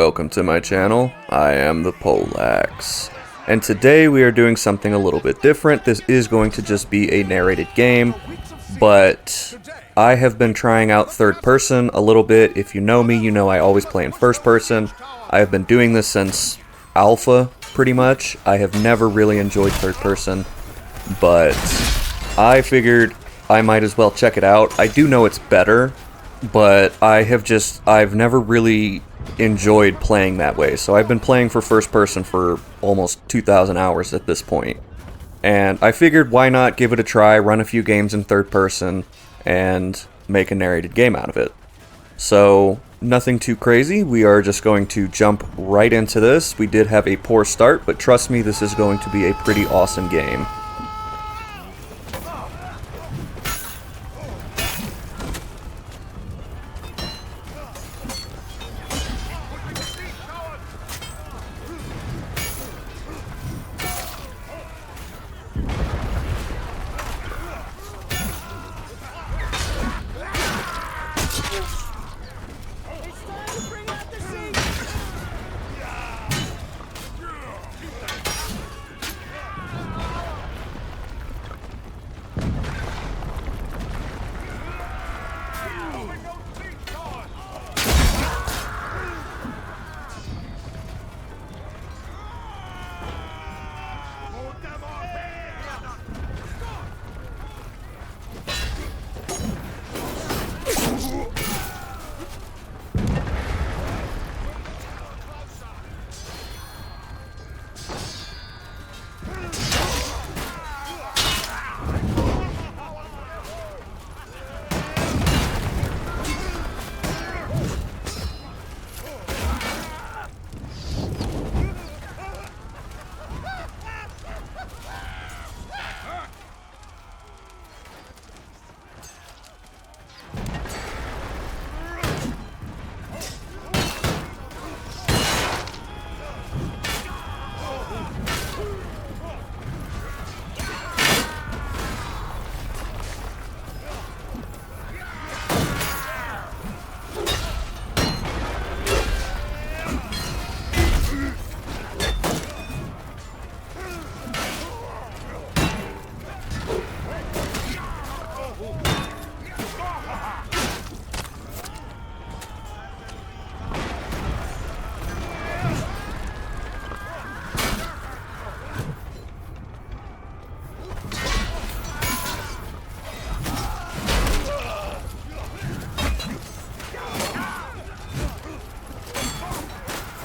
Welcome to my channel. I am the Polax. And today we are doing something a little bit different. This is going to just be a narrated game, but I have been trying out third person a little bit. If you know me, you know I always play in first person. I have been doing this since alpha, pretty much. I have never really enjoyed third person, but I figured I might as well check it out. I do know it's better, but I've never really enjoyed playing that way. So I've been playing for first person for almost 2,000 hours at this point. And I figured why not give it a try, run a few games in third person, and make a narrated game out of it. So nothing too crazy, we are just going to jump right into this. We did have a poor start, but trust me, this is going to be a pretty awesome game.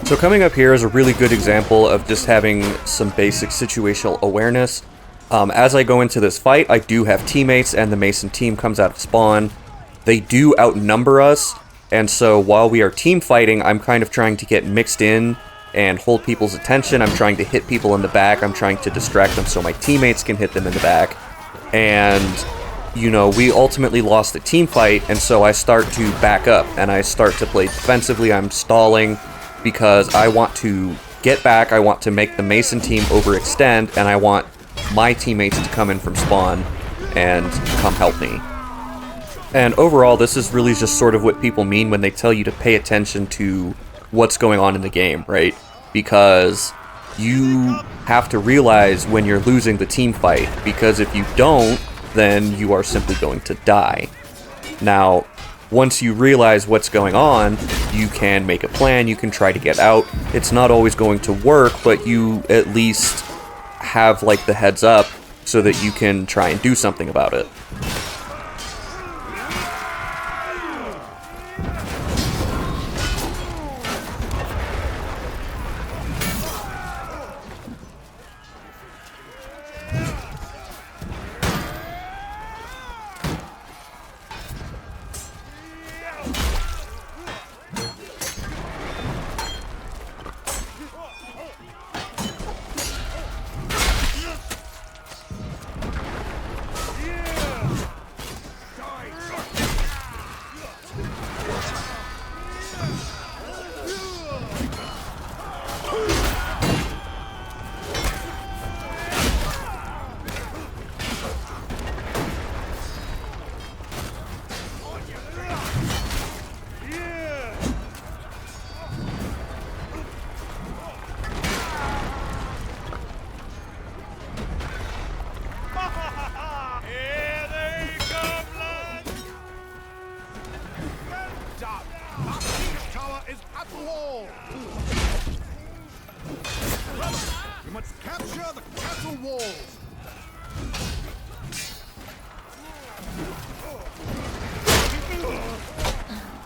So coming up here is a really good example of just having some basic situational awareness. As I go into this fight, I do have teammates, and the Mason team comes out of spawn. They do outnumber us, and so while we are team fighting, I'm kind of trying to get mixed in and hold people's attention. I'm trying to hit people in the back. I'm trying to distract them so my teammates can hit them in the back. And, you know, we ultimately lost the team fight, and so I start to back up, and I start to play defensively. I'm stalling, because I want to get back, I want to make the Mason team overextend, and I want my teammates to come in from spawn and come help me. And overall, this is really just sort of what people mean when they tell you to pay attention to what's going on in the game, right? Because you have to realize when you're losing the team fight, because if you don't, then you are simply going to die. Now, once you realize what's going on, you can make a plan, you can try to get out. It's not always going to work, but you at least have, like, the heads up so that you can try and do something about it. is at the wall. You must capture the castle walls.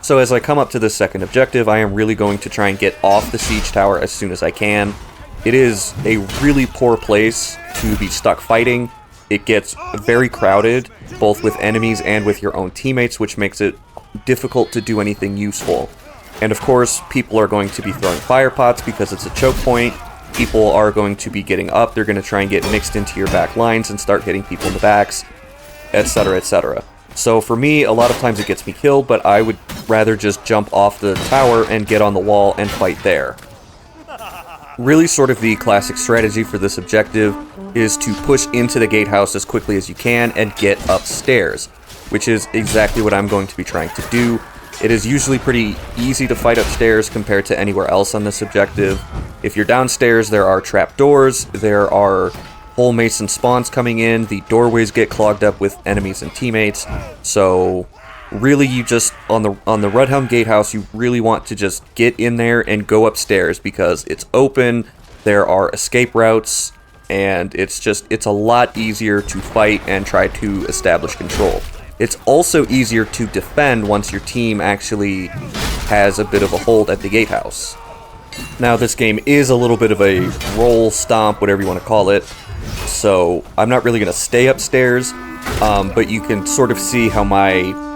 So as I come up to this second objective, I am really going to try and get off the siege tower as soon as I can. It is a really poor place to be stuck fighting. It gets very crowded, both with enemies and with your own teammates, which makes it difficult to do anything useful. And of course, people are going to be throwing fire pots because it's a choke point. People are going to be getting up, they're going to try and get mixed into your back lines and start hitting people in the backs, etc, etc. So for me, a lot of times it gets me killed, but I would rather just jump off the tower and get on the wall and fight there. Really sort of the classic strategy for this objective is to push into the gatehouse as quickly as you can and get upstairs, which is exactly what I'm going to be trying to do. It is usually pretty easy to fight upstairs compared to anywhere else on this objective. If you're downstairs, there are trapdoors, there are whole mason spawns coming in, the doorways get clogged up with enemies and teammates, so really you just, on the Rudhelm Gatehouse, you really want to just get in there and go upstairs because it's open, there are escape routes, and it's a lot easier to fight and try to establish control. It's also easier to defend once your team actually has a bit of a hold at the gatehouse. Now this game is a little bit of a roll, stomp, whatever you want to call it, so I'm not really going to stay upstairs, but you can sort of see how my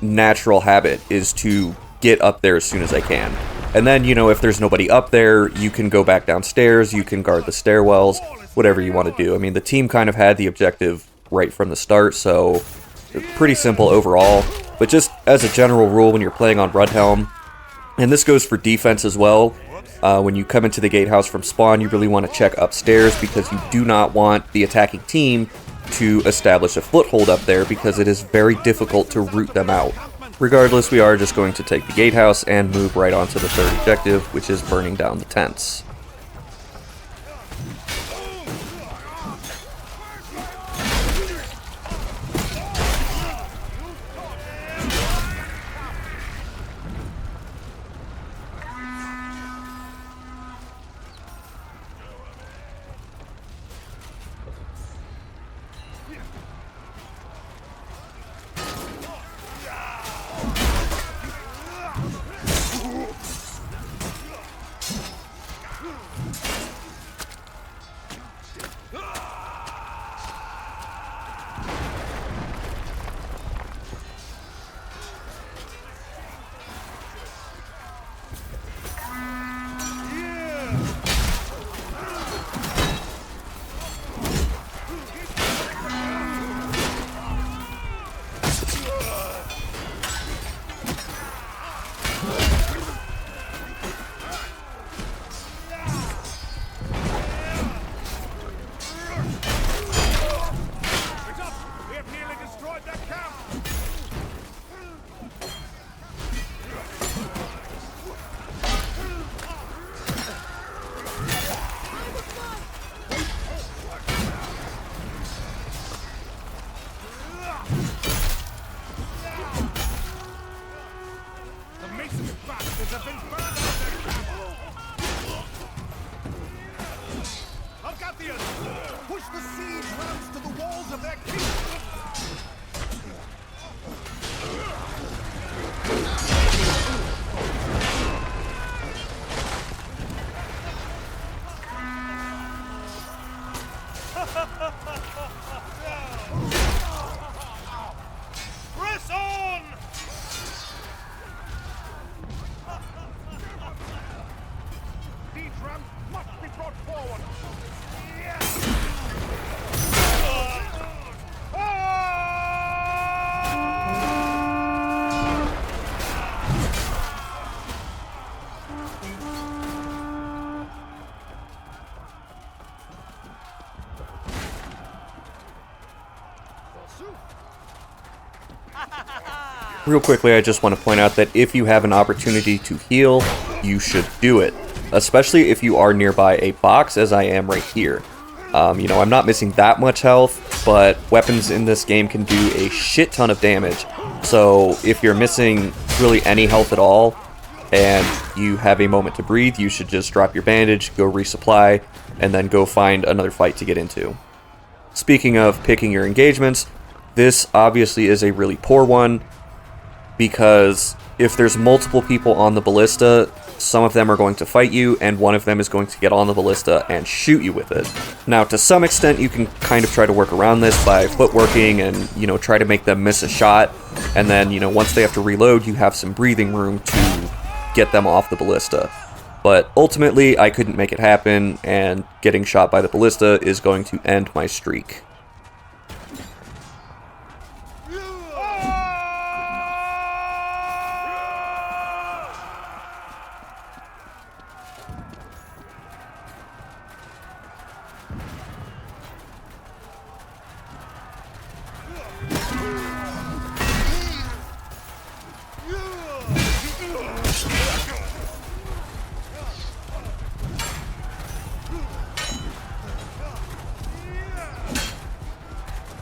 natural habit is to get up there as soon as I can. And then, you know, if there's nobody up there, you can go back downstairs, you can guard the stairwells, whatever you want to do. I mean, the team kind of had the objective right from the start, so pretty simple overall. But just as a general rule when you're playing on Rudhelm, and this goes for defense as well, when you come into the gatehouse from spawn, you really want to check upstairs because you do not want the attacking team to establish a foothold up there because it is very difficult to root them out. Regardless, we are just going to take the gatehouse and move right on to the third objective, which is burning down the tents. Push the siege rams to the walls of their kingdom! Press on! Siege rams must be brought forward! Real quickly, I just want to point out that if you have an opportunity to heal, you should do it. Especially if you are nearby a box, as I am right here. You know, I'm not missing that much health, but weapons in this game can do a shit ton of damage. So if you're missing really any health at all, and you have a moment to breathe, you should just drop your bandage, go resupply, and then go find another fight to get into. Speaking of picking your engagements, this obviously is a really poor one, because if there's multiple people on the ballista, some of them are going to fight you, and one of them is going to get on the ballista and shoot you with it. Now, to some extent, you can kind of try to work around this by footworking and, try to make them miss a shot, and then, once they have to reload, you have some breathing room to get them off the ballista. But ultimately, I couldn't make it happen, and getting shot by the ballista is going to end my streak.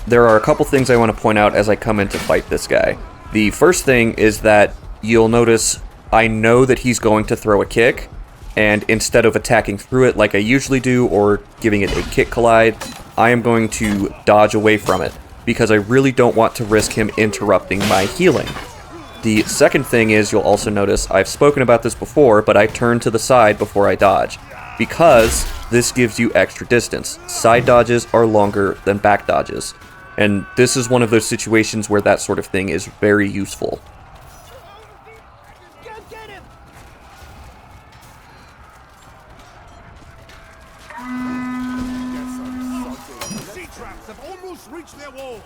There are a couple things I want to point out as I come in to fight this guy. The first thing is that you'll notice I know that he's going to throw a kick, and instead of attacking through it like I usually do or giving it a kick collide, I am going to dodge away from it, because I really don't want to risk him interrupting my healing. The second thing is you'll also notice I've spoken about this before, but I turn to the side before I dodge, because this gives you extra distance. Side dodges are longer than back dodges. And this is one of those situations where that sort of thing is very useful. Sea traps have almost reached their walls.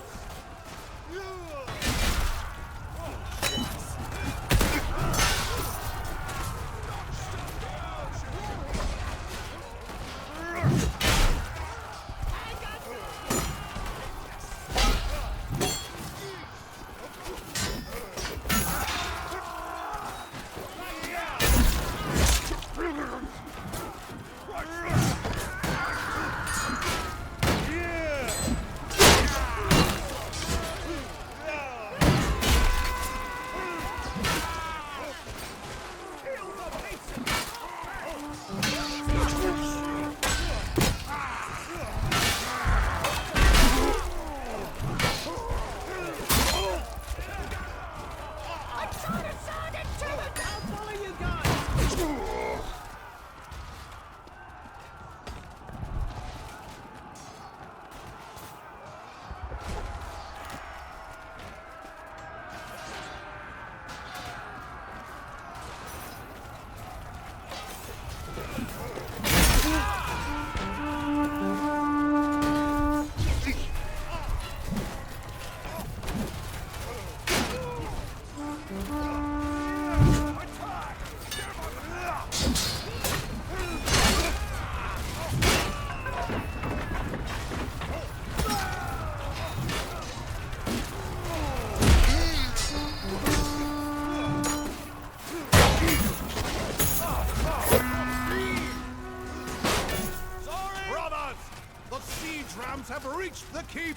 Have reached the keep!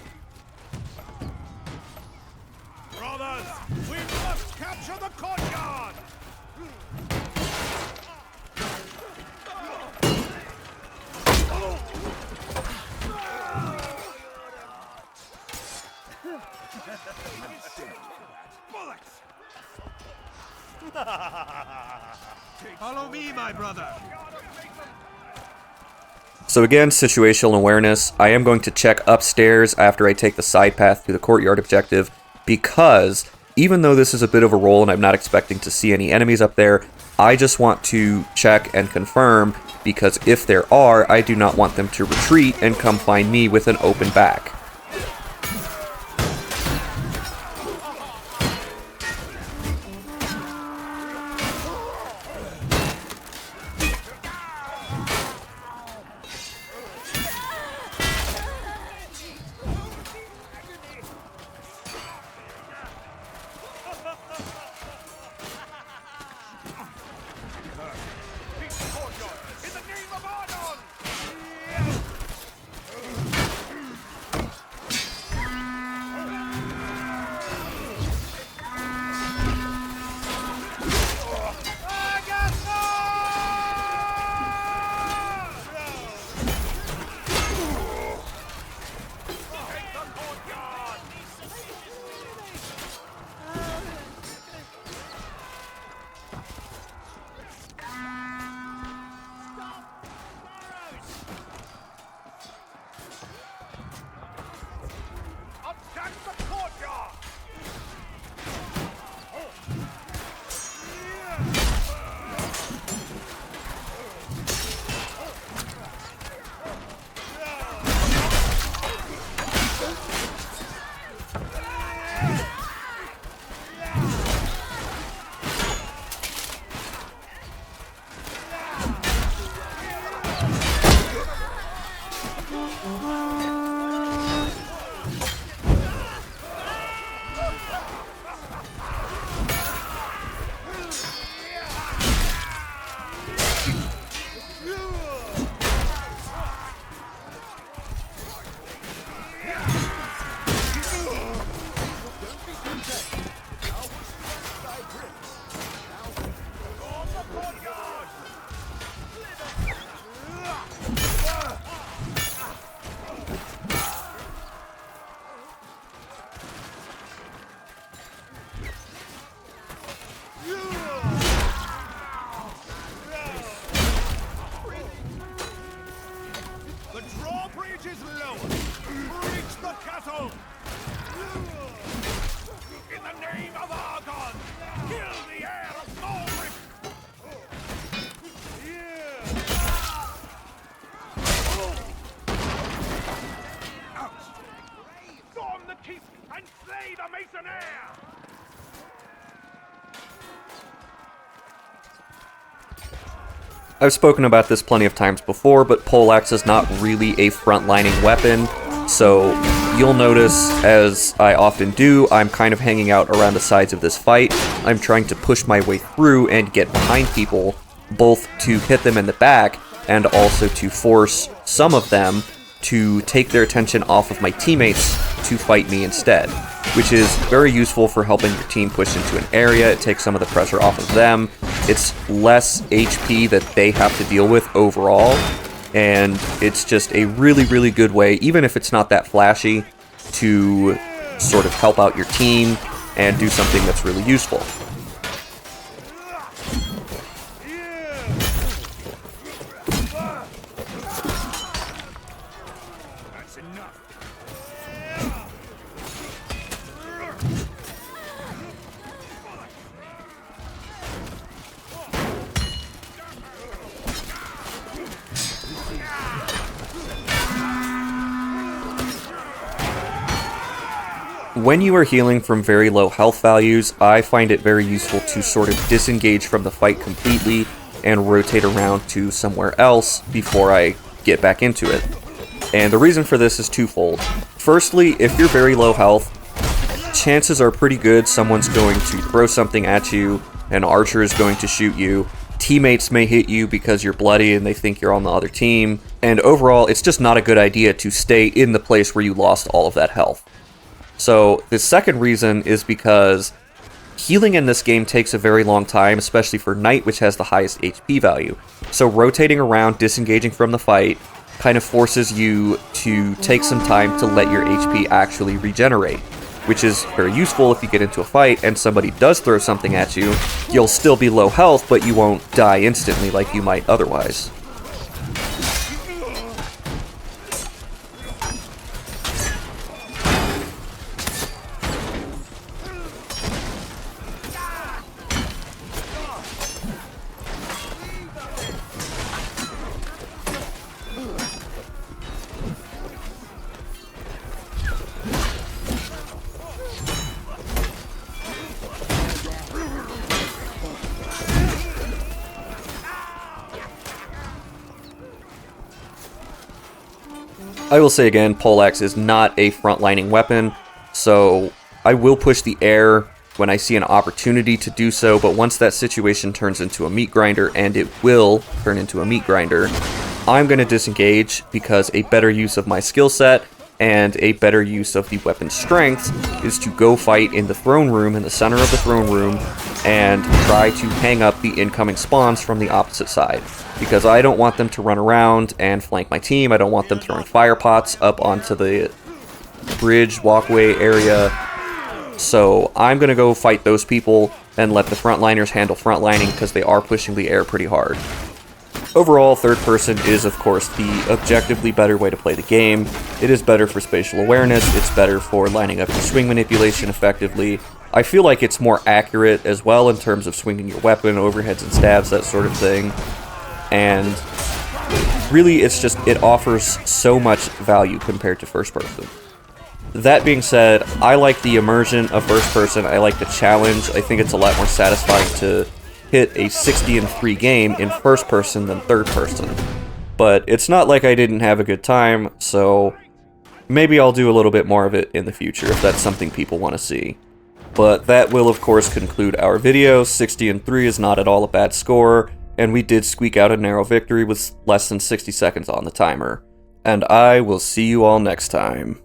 Brothers, we must capture the courtyard! Bullets! Follow me, my brother! So again, situational awareness. I am going to check upstairs after I take the side path to the courtyard objective, because even though this is a bit of a roll and I'm not expecting to see any enemies up there, I just want to check and confirm, because if there are, I do not want them to retreat and come find me with an open back. The drawbridge is lowered. Reach the castle. In the name of Argon, kill the heir of Ulrich. Storm the keep and slay the Masonaire. I've spoken about this plenty of times before, but poleaxe is not really a front-lining weapon, so you'll notice, as I often do, I'm kind of hanging out around the sides of this fight. I'm trying to push my way through and get behind people, both to hit them in the back, and also to force some of them to take their attention off of my teammates to fight me instead, which is very useful for helping your team push into an area. It takes some of the pressure off of them. It's less HP that they have to deal with overall, and it's just a really, really good way, even if it's not that flashy, to sort of help out your team and do something that's really useful. That's enough. When you are healing from very low health values, I find it very useful to sort of disengage from the fight completely and rotate around to somewhere else before I get back into it. And the reason for this is twofold. Firstly, if you're very low health, chances are pretty good someone's going to throw something at you, an archer is going to shoot you, teammates may hit you because you're bloody and they think you're on the other team, and overall, it's just not a good idea to stay in the place where you lost all of that health. So the second reason is because healing in this game takes a very long time, especially for Knight, which has the highest HP value. So rotating around, disengaging from the fight, kind of forces you to take some time to let your HP actually regenerate, which is very useful if you get into a fight and somebody does throw something at you. You'll still be low health, but you won't die instantly like you might otherwise. I will say again, poleaxe is not a front-lining weapon, so I will push the air when I see an opportunity to do so, but once that situation turns into a meat grinder, and it will turn into a meat grinder, I'm going to disengage because a better use of my skill set and a better use of the weapon's strength is to go fight in the throne room, in the center of the throne room, and try to hang up the incoming spawns from the opposite side. Because I don't want them to run around and flank my team. I don't want them throwing fire pots up onto the bridge walkway area. So I'm going to go fight those people and let the frontliners handle frontlining because they are pushing the air pretty hard. Overall, third person is, of course, the objectively better way to play the game. It is better for spatial awareness. It's better for lining up your swing manipulation effectively. I feel like it's more accurate as well in terms of swinging your weapon, overheads and stabs, that sort of thing. And really, it offers so much value compared to first person. That being said, I like the immersion of first person. I like the challenge. I think it's a lot more satisfying to hit a 60-3 game in first person than third person. But it's not like I didn't have a good time, so maybe I'll do a little bit more of it in the future if that's something people want to see. But that will of course conclude our video. 60-3 is not at all a bad score, and we did squeak out a narrow victory with less than 60 seconds on the timer. And I will see you all next time.